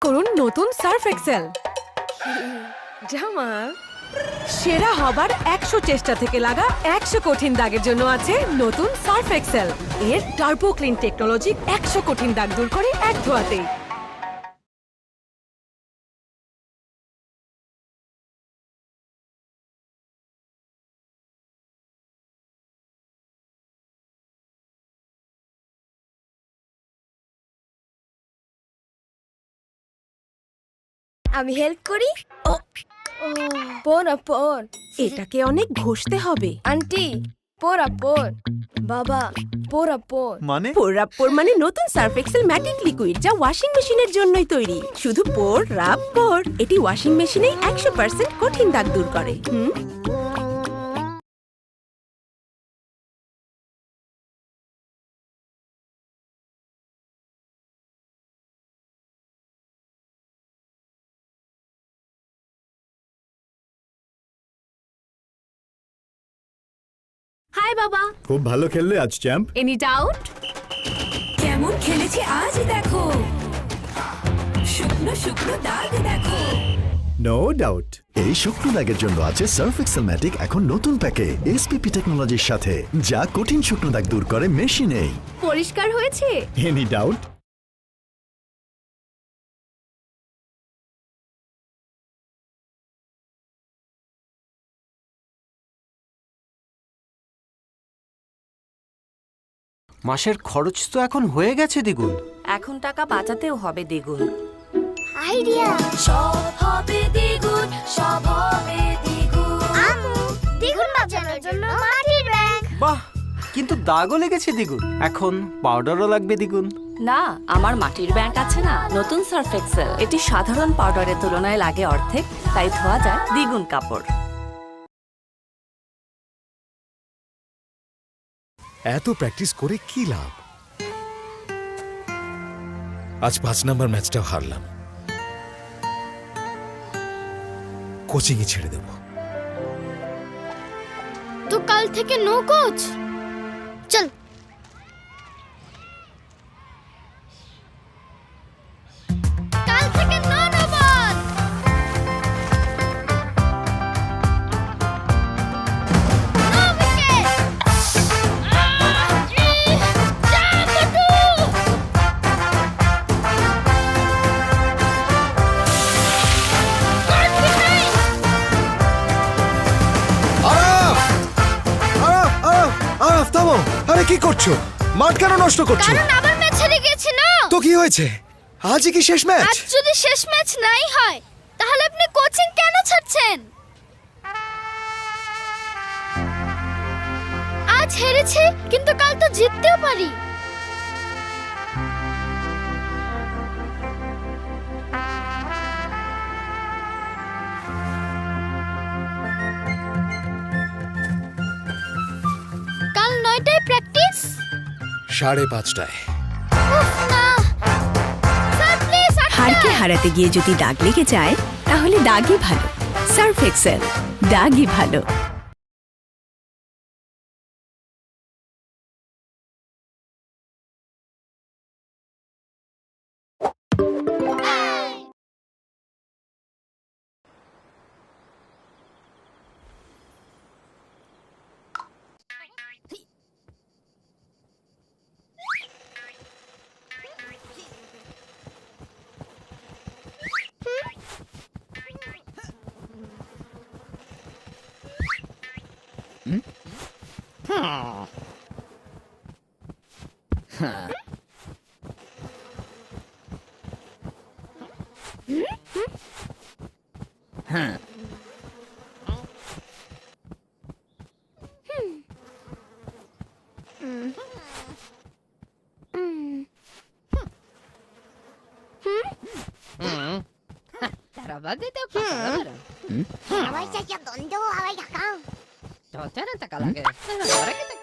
করুন নতুন Surf Excel. জামা সেরা হবার 100 চেষ্টা থেকে লাগা 100 কঠিন দাগের জন্য আছে নতুন সার্ফ এক্সেল। এর টার্বো ক্লিন টেকনোলজি 100 কঠিন দাগ দূর করে এক ধোয়াতেই। আমি হেল্প করি। পর এটাকে অনেক ঘষতে হবে। আন্টি পর বাবা পর মানে পোর মানে নতুন সার্ফ এক্সেল ম্যাটিক লিকুইড, যা ওয়াশিং মেশিনের জন্যই তৈরি। শুধু পোর রাব পোর। এটি ওয়াশিং মেশিনেই 100% কঠিন দাগ দূর করে। হাই বাবা। খুব ভালো খেললে আজ চ্যাম্প। Any doubt? কেমন খেলেছে আজ দেখো, শুকনো শুকনো দাগ দেখো। No doubt. এই শুকনো দাগের জন্য আছে সার্ফ এক্সেল ম্যাটিক এখন নতুন প্যাকে এসপিপি টেকনোলজির সাথে, যা কঠিন শুকনো দাগ দূর করে মেশিনেই। পরিষ্কার হয়েছে? Any doubt? মাসের খরচ তো এখন হয়ে গেছে দ্বিগুণ। এখন টাকা বাঁচাতেও হবে দ্বিগুণ। আইডিয়া। সব হবে দ্বিগুণ, সব হবে দ্বিগুণ। দ্বিগুণ বাঁচানোর জন্য মাটির ব্যাংক। বাহ, কিন্তু দাগও লেগেছে দ্বিগুণ। এখন পাউডারও লাগবে দ্বিগুণ। না, আমার মাটির ব্যাংক আছে না, নতুন সার্ফ এক্সেল। এটি সাধারণ পাউডারের তুলনায় লাগে অর্ধেক, তাই ধোয়া যায় দ্বিগুণ কাপড়। এত প্র্যাকটিস করে কি লাভ? আজ 5 নম্বর ম্যাচটাও হারলাম। কোচিংই ছেড়ে দেব। তো কাল থেকে নো কোচ। চল। কাল থেকে নো বল। No wicket. থামো! আরে কি করছো? মাঠ কেন নষ্ট করছো? কারণ আবার ম্যাচ হেরে গেছি না। তো কি হয়েছে? আজই কি শেষ ম্যাচ? আজ যদি শেষ ম্যাচ নাই হয়, তাহলে আপনি কোচিং কেন ছাড়ছেন? আজ হেরেছি, কিন্তু কাল তো জিততেও পারি। কাল 9টায় প্র্যাকটিস। 5:30টায়। উফ না। স্যার প্লিজ হারকে হারাতে গিয়ে যদি দাগ লেগে যায়, তাহলে দাগই ভালো। সার্ফ এক্সেল, দাগই ভালো। 하와이 자기야 넌도 하와이 가까. 저 때는 딱 갈라게. 내가 말하겠다.